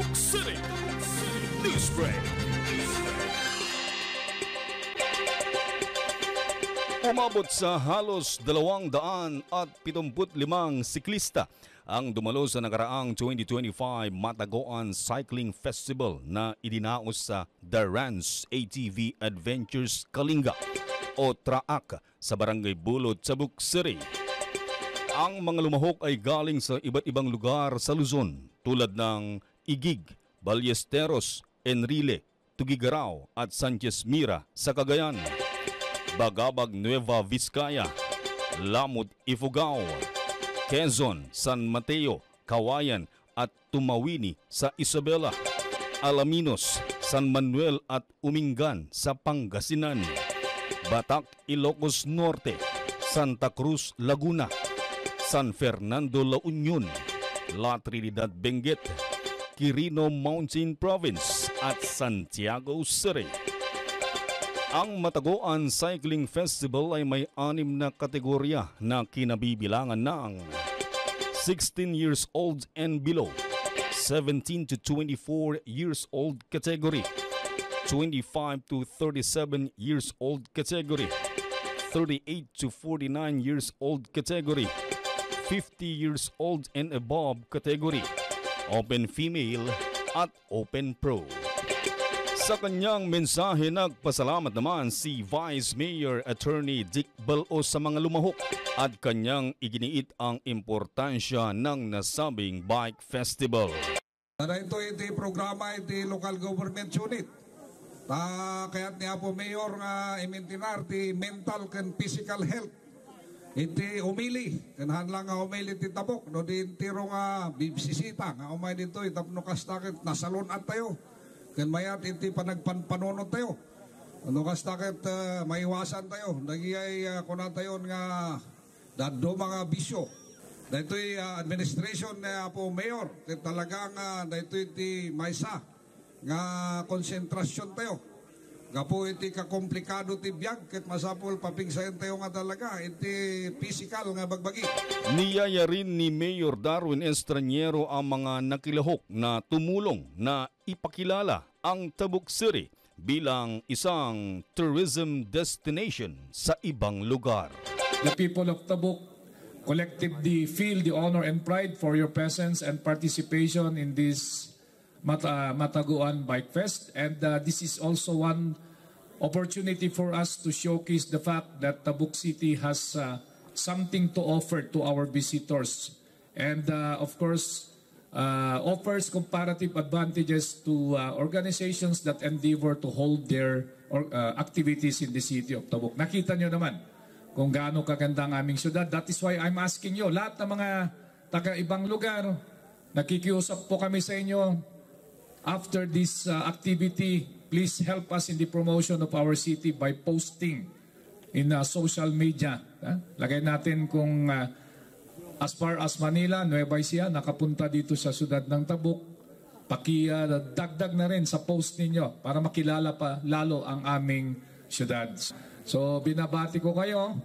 Tabuk City Newsbreak. Umabot sa halos 275 siklista ang dumalo sa nakaraang 2025 Matagoan Cycling Festival na idinaos sa The Rans ATV Adventures Kalinga o TRAAC sa Barangay Bulod, Tabuk City. Ang mga lumahok ay galing sa iba't ibang lugar sa Luzon tulad ng Igig, Ballesteros, Enrile, Tugigaraw at Sanchez Mira sa Cagayan, Bagabag, Nueva Vizcaya, Lamut, Ifugao, Quezon, San Mateo, Kawayan at Tumawini sa Isabela, Alaminos, San Manuel at Umingan sa Pangasinan, Batak, Ilocos Norte, Santa Cruz, Laguna, San Fernando, La Union, La Trinidad, Benguet, Quirino Mountain Province at Santiago City. Ang Matagoan Cycling Festival ay may 6 na kategorya na kinabibilangan ng 16 years old and below, 17 to 24 years old category, 25 to 37 years old category, 38 to 49 years old category, 50 years old and above category, Open Female at Open Pro. Sa kanyang mensahe, nagpasalamat naman si Vice Mayor Attorney Dick Balo sa mga lumahok at kanyang iginiit ang importansya ng nasabing bike festival. Ito programa iti local government unit. Kaya't niya po Mayor nga imintinar ti mental and physical health. Iti umili, kanahan lang nga umili ti tabok, no di tiro nga bibisisita, nga umay dito, itapno kastakit, nasalon at tayo. Kan mayat iti panagpanpanunod tayo. Ano kastakit maiwasan tayo. Nagiyay kuna tayo nga dado mga bisyo. Dito'y administration na po mayor, talagang dito iti maysa nga konsentrasyon tayo. Gapo iti kakomplikado ti biyag ket masapol papingsayan tayo nga talaga iti physical nga bagbagi. Niyaya rin ni Mayor Darwin Estraniero ang mga nakilahok na tumulong na ipakilala ang Tabuk City bilang isang tourism destination sa ibang lugar. The people of Tabuk collectively feel the honor and pride for your presence and participation in this Matagoan Bike Fest, and this is also one opportunity for us to showcase the fact that Tabuk City has something to offer to our visitors, and of course offers comparative advantages to organizations that endeavor to hold their activities in the city of Tabuk. Nakita nyo naman kung gaano kaganda ang aming syudad. That is why I'm asking you, lahat ng mga taga-ibang lugar, nakikiusap po kami sa inyo. After this activity, please help us in the promotion of our city by posting in social media. Lagay natin kung as far as Manila, Nueva Ecija, nakapunta dito sa siyudad ng Tabuk, dagdag na rin sa post ninyo para makilala pa lalo ang aming siyudad. So binabati ko kayo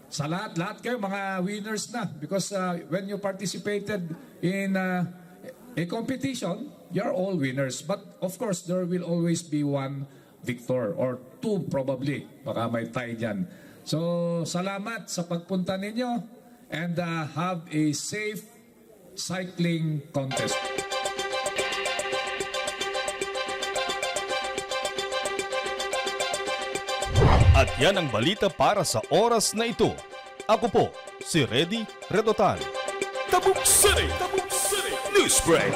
sa lahat kayo mga winners na, because when you participated in a competition, you're all winners. But of course, there will always be one victor or two probably. Baka may tie dyan. So, salamat sa pagpunta ninyo and have a safe cycling contest. At yan ang balita para sa oras na ito. Ako po, si Reddy Redotal. Tabuk City Newsbreak.